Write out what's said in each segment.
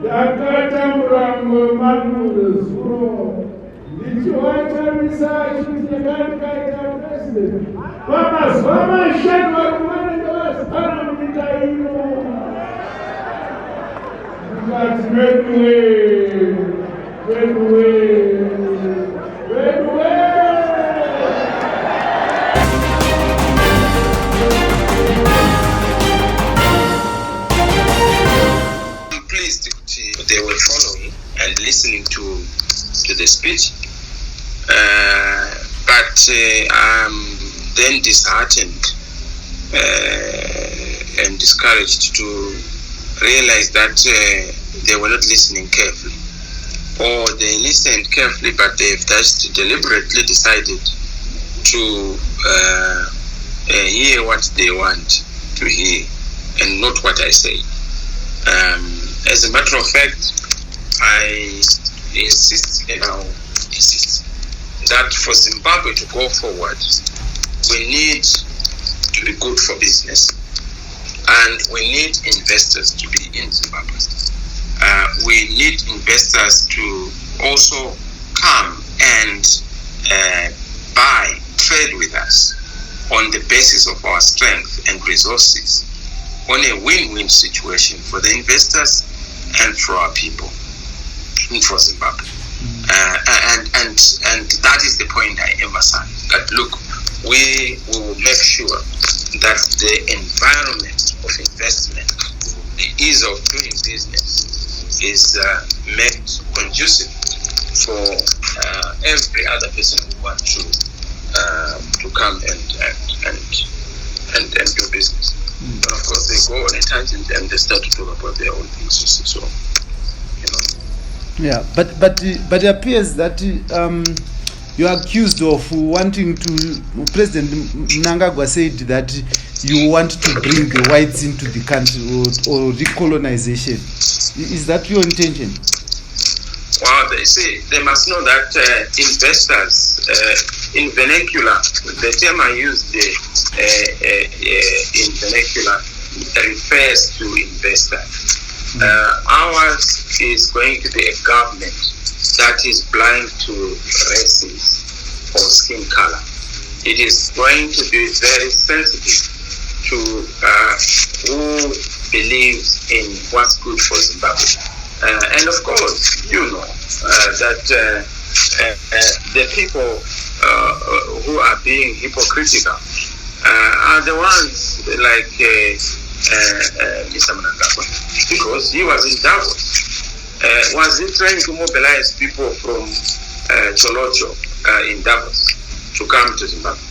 Yakatambura mumanu zuro. Chamisa chikaita president. Vama shadwa kumana ndavasana munyika ino. That's red way. I'm pleased they were following and listening to the speech. But I'm then disheartened and discouraged to realize that they were not listening carefully. Or they listened carefully, but they've just deliberately decided to hear what they want to hear and not what I say. As a matter of fact, I insist that for Zimbabwe to go forward, we need to be good for business, and we need investors to be in Zimbabwe. We need investors to also come and trade with us on the basis of our strength and resources, on a win-win situation for the investors and for our people, and for Zimbabwe. And that is the point I emphasize, that look, we will make sure that the environment of investment, the ease of doing business is made conducive for every other person who wants to come and do business. But of course they go on a tangent and they start to talk about their own things. So, you know. Yeah, but it appears that you are accused of wanting to. President Mnangagwa said that you want to bring the whites into the country or recolonization. Is that your intention? Well, they must know that investors, in vernacular, the term I used in vernacular refers to investors. Ours is going to be a government that is blind to races or skin color. It is going to be very sensitive to who believes in what's good for Zimbabwe. And of course, you know that the people who are being hypocritical are the ones like Mr. Mnangagwa, because he was in Davos. Was he trying to mobilize people from Cholocho in Davos to come to Zimbabwe?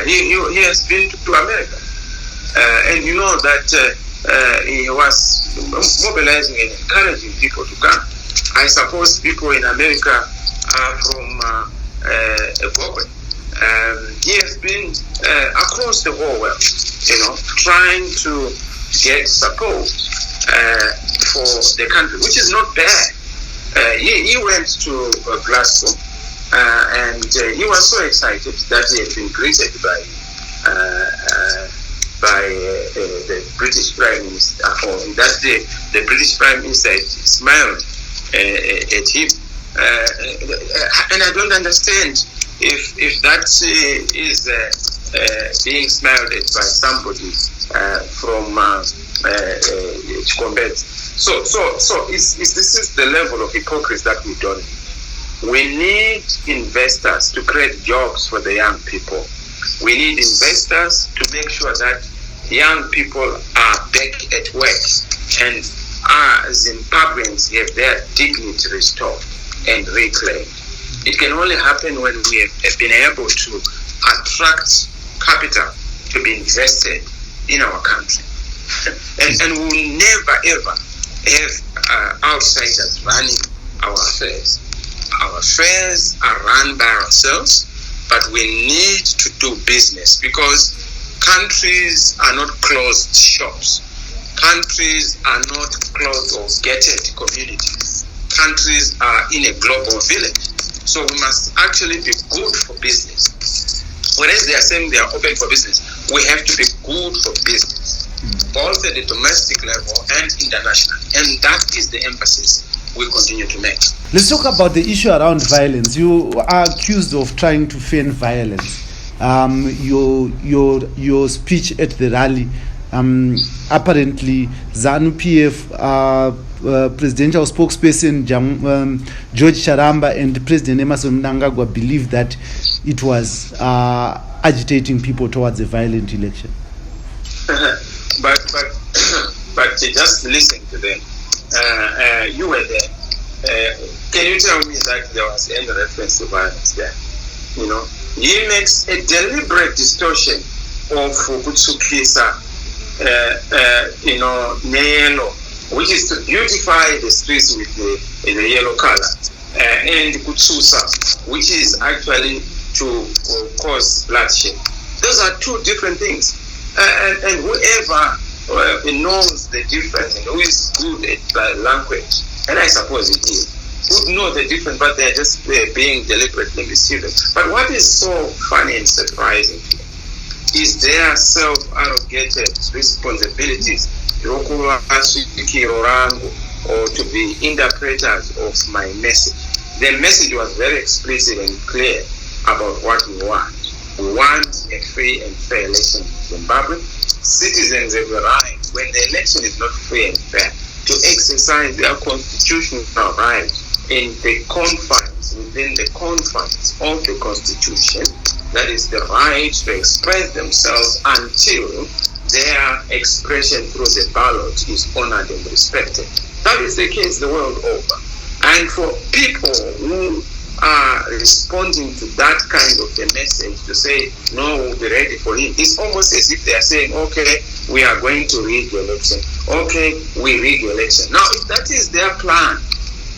He has been to America, and you know that he was mobilizing and encouraging people to come. I suppose people in America are from Zimbabwe. He has been across the whole world, you know, trying to get support for the country, which is not bad. He went to Glasgow, and he was so excited that he had been greeted by the British Prime Minister. On that day, the British Prime Minister smiled at him, and I don't understand if that is being smiled at by somebody from Chikombe. So this is the level of hypocrisy that we don't need. We need investors to create jobs for the young people. We need investors to make sure that young people are back at work and Zimbabweans have their dignity restored and reclaimed. It can only happen when we have been able to attract capital to be invested in our country. And we will never ever have outsiders running our affairs. Our affairs are run by ourselves, but we need to do business because countries are not closed shops. Countries are not closed or gated communities. Countries are in a global village. So we must actually be good for business. Whereas they are saying they are open for business, we have to be good for business, both at the domestic level and international. And that is the emphasis we continue to make. Let's talk about the issue around violence. You are accused of trying to feign violence. Your speech at the rally, apparently ZANU-PF presidential spokesperson George Charamba and President Emmerson Mnangagwa believe that it was agitating people towards a violent election. But just listen to them. You were there. Can you tell me that there was any reference to violence there? You know, he makes a deliberate distortion of Kutsukisa, yellow, which is to beautify the streets with the yellow color, and Kutsusa, which is actually to cause bloodshed. Those are two different things. And whoever knows the difference and who is good at language, and I suppose it is, would know the difference, but they're just being deliberately mischievous. But what is so funny and surprising is their self-arrogated responsibilities or to be interpreters of my message. The message was very explicit and clear about what we want. We want a free and fair election in Zimbabwe. Citizens have the right, when the election is not free and fair, to exercise their constitutional right in the confines, within the confines of the Constitution. That is the right to express themselves until their expression through the ballot is honored and respected. That is the case the world over. And for people who are responding to that kind of a message to say, no, we'll be ready for him, it's almost as if they are saying, okay, we are going to rig the election. Okay, we rig the election. Now, if that is their plan,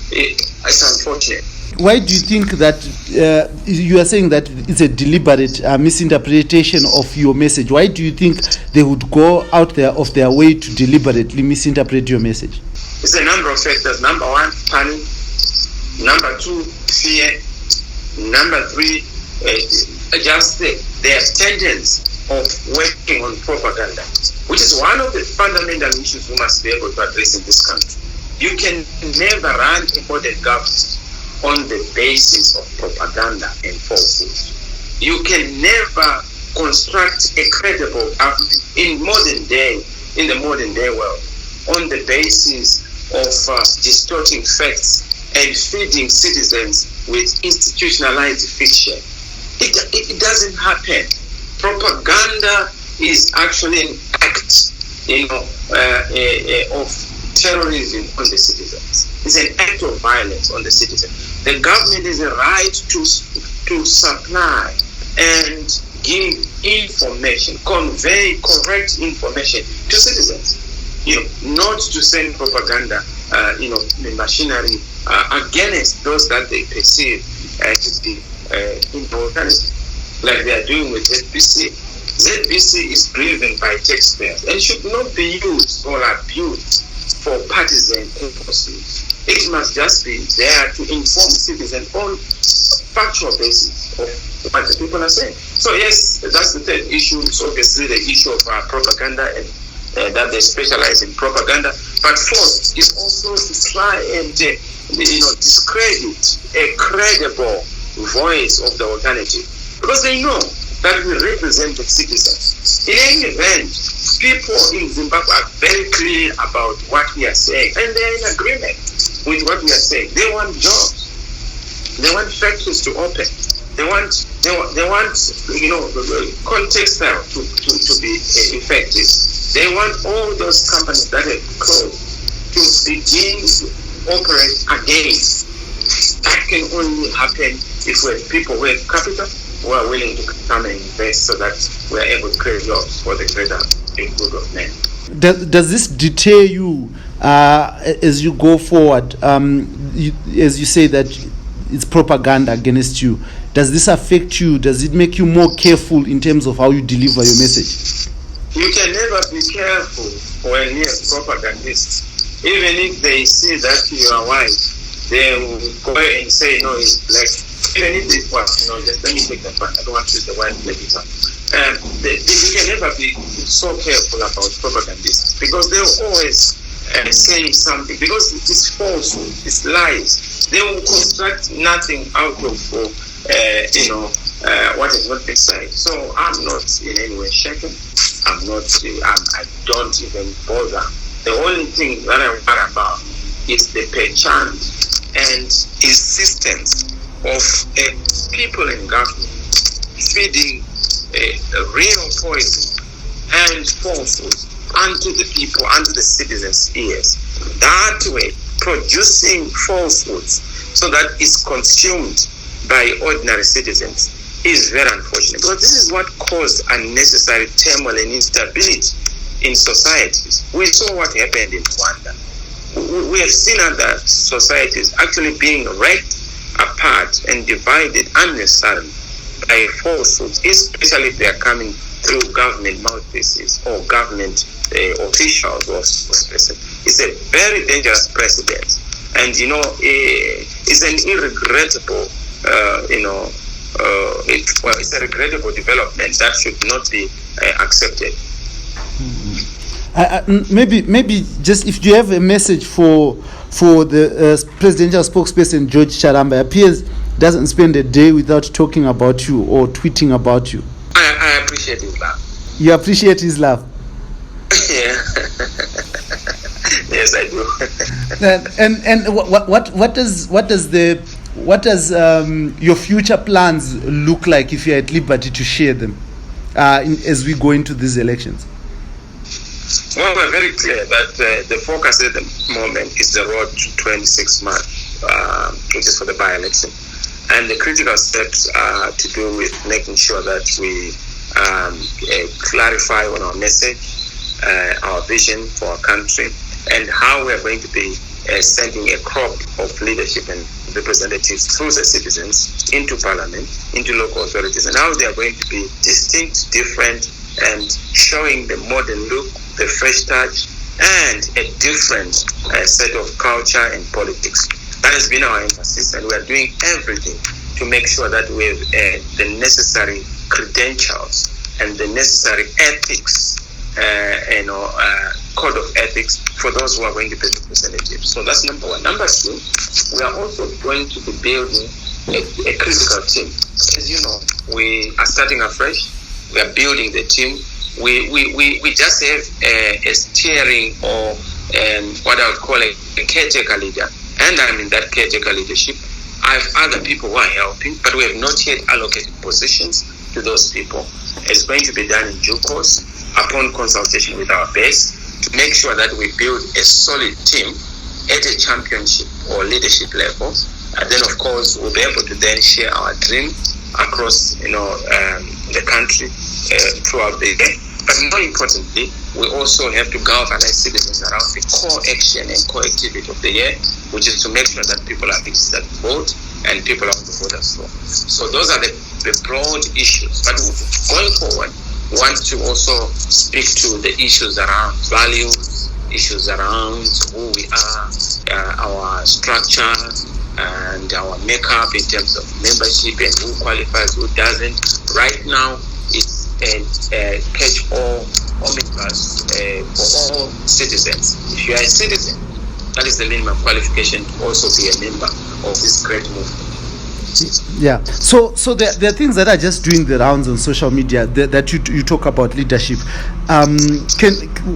it's unfortunate. Why do you think that you are saying that it's a deliberate misinterpretation of your message? Why do you think they would go out there of their way to deliberately misinterpret your message? It's a number of factors. Number one, panic. Number two, fear. Number three, just their tendency of working on propaganda, which is one of the fundamental issues we must be able to address in this country. You can never run a modern government on the basis of propaganda and falsehood. You can never construct a credible government in the modern day world on the basis of distorting facts and feeding citizens with institutionalized fiction. It doesn't happen. Propaganda is actually an act, of terrorism on the citizens. It's an act of violence on the citizen. The government has a right to supply and give information, convey correct information to citizens. Not to send propaganda, machinery against those that they perceive to be important, like they are doing with ZBC. ZBC is driven by taxpayers and should not be used or abused for partisan purposes. It must just be there to inform citizens on factual basis of what the people are saying. So yes, that's the third issue. It's obviously the issue of propaganda and that they specialize in propaganda. But fourth is also to try and discredit a credible voice of the alternative, because they know that we represent the citizens. In any event, people in Zimbabwe are very clear about what we are saying, and they're in agreement with what we are saying. They want jobs. They want factories to open. They want contextile to be effective. They want all those companies that have closed to begin to operate again. That can only happen if we have people who have capital who are willing to come and invest so that we are able to create jobs for the greater good of men. Does this deter you as you go forward? As you say that it's propaganda against you. Does this affect you? Does it make you more careful in terms of how you deliver your message? You can never be careful when you're a propagandist. Even if they see that you are white, they will go and say, no, it's black. Even if they just let me take that back. I don't want to use the white black example. You can never be so careful about propagandists, because they'll always saying something, because it is falsehood, it's lies. They will construct nothing out of what has not been said. So I'm not in any way shaken. I don't even bother. The only thing that I worry about is the perchance and insistence of people in government feeding a real poison and falsehood unto the people, unto the citizens' ears. That way, producing falsehoods so that it's consumed by ordinary citizens is very unfortunate, because this is what caused unnecessary turmoil and instability in societies. We saw what happened in Rwanda. We have seen other societies actually being ripped apart and divided unnecessarily by falsehoods, especially if they are coming through government mouthpieces or government officials or spokespersons. It's a very dangerous precedent, and it's an irregrettable it's a regrettable development that should not be accepted. Maybe just if you have a message for the presidential spokesperson George Charamba. Appears doesn't spend a day without talking about you or tweeting about you. I appreciate his laugh. You appreciate his laugh? Yeah. Yes, I do. And what does your future plans look like if you're at liberty to share them as we go into these elections? Well, we're very clear that the focus at the moment is the road to 26 March, which is for the by-election. And the critical steps are to do with making sure that we clarify on our message, our vision for our country, and how we're going to be sending a crop of leadership and representatives through the citizens into parliament, into local authorities, and how they are going to be distinct, different, and showing the modern look, the fresh touch, and a different set of culture and politics. That has been our emphasis, and we are doing everything to make sure that we have the necessary credentials and the necessary ethics, code of ethics for those who are going to be representatives. So that's number one. Number two, we are also going to be building a critical team. As you know, we are starting afresh. We are building the team. We just have a steering or what I would call a caretaker leader, and I'm in that caretaker leadership. I have other people who are helping, but we have not yet allocated positions to those people. It's going to be done in due course upon consultation with our base to make sure that we build a solid team at a championship or leadership level. And then, of course, we'll be able to then share our dream across the country throughout the year. But more importantly, we also have to galvanize citizens around the core action and core activity of the year, which is to make sure that people are registered to vote and people are on the voters' roll. So those are the broad issues. But going forward, we want to also speak to the issues around values, issues around who we are, our structure, and our makeup in terms of membership and who qualifies, who doesn't. Right now, it's a catch-all omnibus for all citizens. If you are a citizen, that is the minimum qualification to also be a member of this great movement. Yeah. So there are things that are just doing the rounds on social media that you talk about leadership.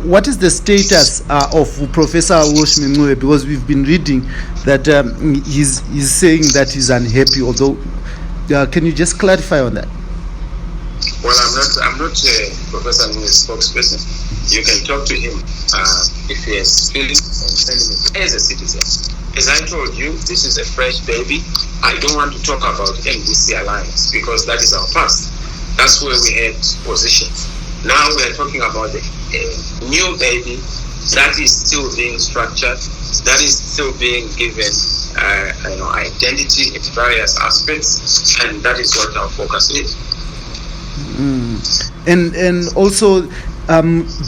What is the status of Professor Mwonzora? Because we've been reading that he's saying that he's unhappy. Although, can you just clarify on that? Well, I'm not Professor Mwonzora's spokesperson. You can talk to him if he has feelings and sentiments as a citizen. As I told you, this is a fresh baby. I don't want to talk about MDC Alliance because that is our past. That's where we had positions. Now we are talking about a new baby that is still being structured, that is still being given identity in various aspects, and that is what our focus is. And also,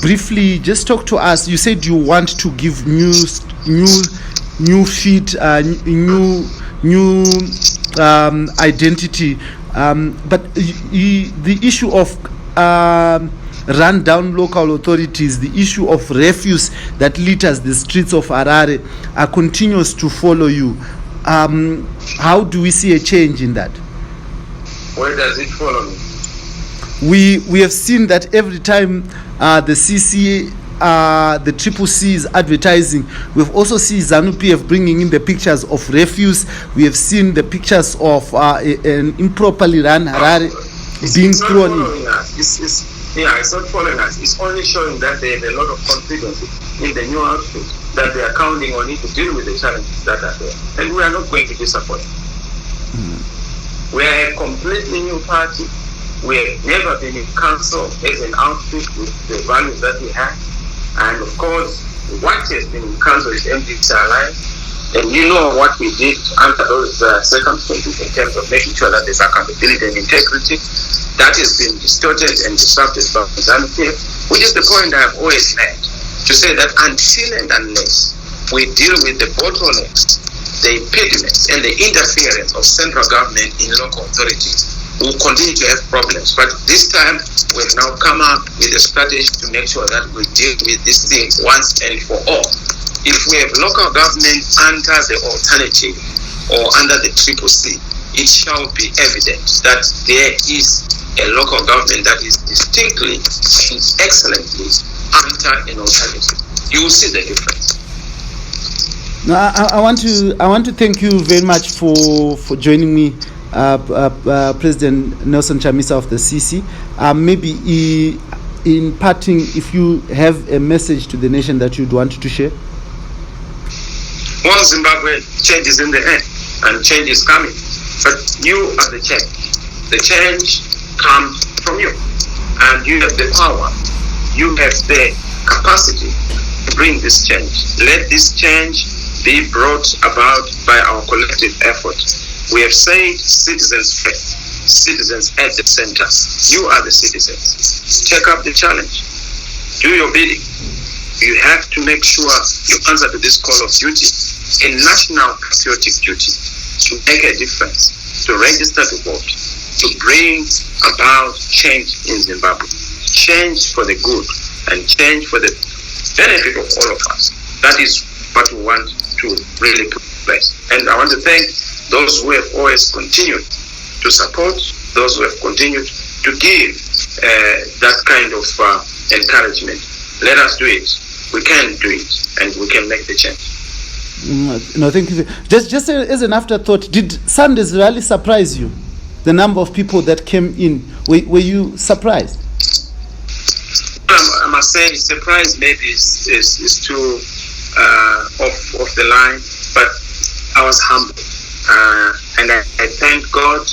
briefly, just talk to us. You said you want to give new feet, new identity, but the issue of run down local authorities, the issue of refuse that litters the streets of Harare continues to follow you. How do we see a change in that? Where does it follow me? We have seen that every time the CC, the Triple C is advertising, we've also seen ZANU-PF bringing in the pictures of refuse. We have seen the pictures of an improperly run Harare being thrown in. It's not following us. It's only showing that they have a lot of confidence in the new outfit, that they are counting on it to deal with the challenges that are there. And we are not going to disappoint. We are a completely new party. We have never been in council as an outfit with the values that we have. And of course, what has been in council is MDC Alliance. And you know what we did under those circumstances in terms of making sure that there's accountability and integrity. That has been distorted and disrupted by ZANU-PF, which is the point I've always made, to say that until and unless we deal with the bottlenecks, the impediments, and the interference of central government in local authorities, we'll continue to have problems. But this time, we've now come up with a strategy to make sure that we deal with these things once and for all. If we have local government under the alternative or under the Triple C, it shall be evident that there is a local government that is distinctly and excellently under an alternative. You will see the difference. No, I want to thank you very much for joining me, President Nelson Chamisa of the CC. Maybe in parting, if you have a message to the nation that you'd want to share. One Zimbabwe, change is in the air and change is coming. But you are the change. The change comes from you. And you have the power. You have the capacity to bring this change. Let this change be brought about by our collective effort. We have said citizens first, citizens at the center. You are the citizens. Take up the challenge. Do your bidding. You have to make sure you answer to this call of duty, a national patriotic duty, to make a difference, to register to vote, to bring about change in Zimbabwe, change for the good and change for the benefit of all of us. That is what we want to really put in place. And I want to thank those who have always continued to support, those who have continued to give that kind of encouragement. Let us do it. We can do it, and we can make the change. No, thank you. Just as an afterthought, did Sundays really surprise you? The number of people that came in, were you surprised? I must say, surprise maybe is too off the line, but I was humble, and I thank God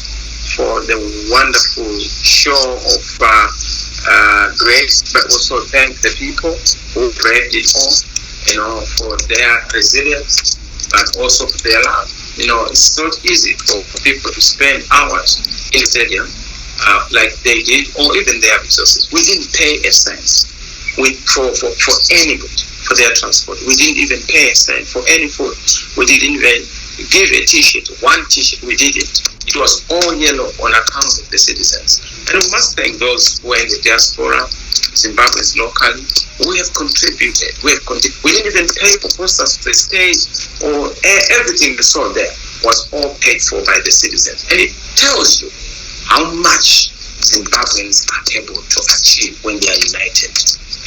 for the wonderful show of grace, but also thank the people who braved it all, for their resilience, but also for their love. It's not easy for people to spend hours in stadium like they did, or even their resources. We didn't pay a cent for anybody for their transport. We didn't even pay a cent for any food. We didn't even give a t-shirt, one t-shirt. We didn't. It was all yellow on account of the citizens. And we must thank those who are in the diaspora, Zimbabweans locally, who have contributed. We didn't even pay for posters to the stage, or everything we saw there was all paid for by the citizens. And it tells you how much Zimbabweans are able to achieve when they are united.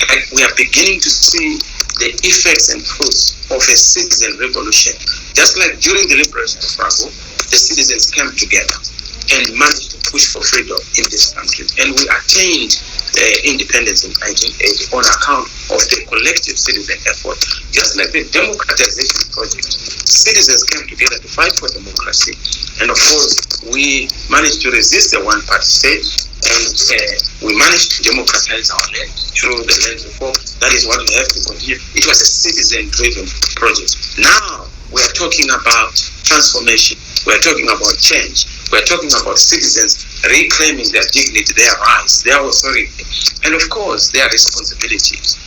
And we are beginning to see the effects and fruits of a citizen revolution. Just like during the liberation struggle, the citizens came together and managed to push for freedom in this country. And we attained independence in 1980 on account of the collective citizen effort. Just like the democratization project, citizens came together to fight for democracy. And of course, we managed to resist the one-party state, and we managed to democratize our land through the land reform. That is what we have to continue. It was a citizen-driven project. Now, we are talking about transformation. We are talking about change. We are talking about citizens reclaiming their dignity, their rights, their authority, and of course, their responsibilities.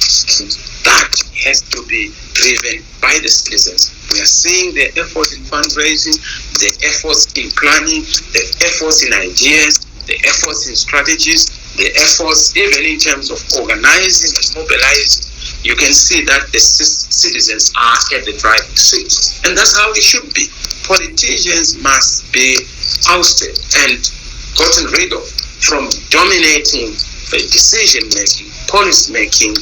And that has to be driven by the citizens. We are seeing the effort in fundraising, the efforts in planning, the efforts in ideas, the efforts in strategies, the efforts, even in terms of organizing and mobilizing, you can see that the citizens are at the driving seat. And that's how it should be. Politicians must be ousted and gotten rid of from dominating the decision-making, policy-making,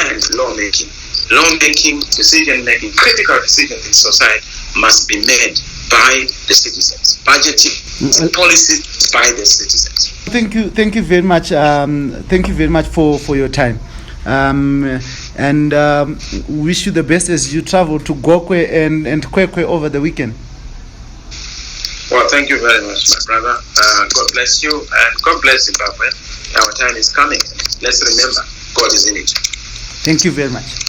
and lawmaking. Lawmaking, decision-making, critical decisions in society must be made by the citizens. Budgeting, policy by the citizens. Thank you very much. Thank you very much for your time. And wish you the best as you travel to Gokwe and Kwekwe over the weekend. Well, thank you very much, my brother. God bless you, and God bless Zimbabwe. Our time is coming. Let's remember, God is in it. Thank you very much.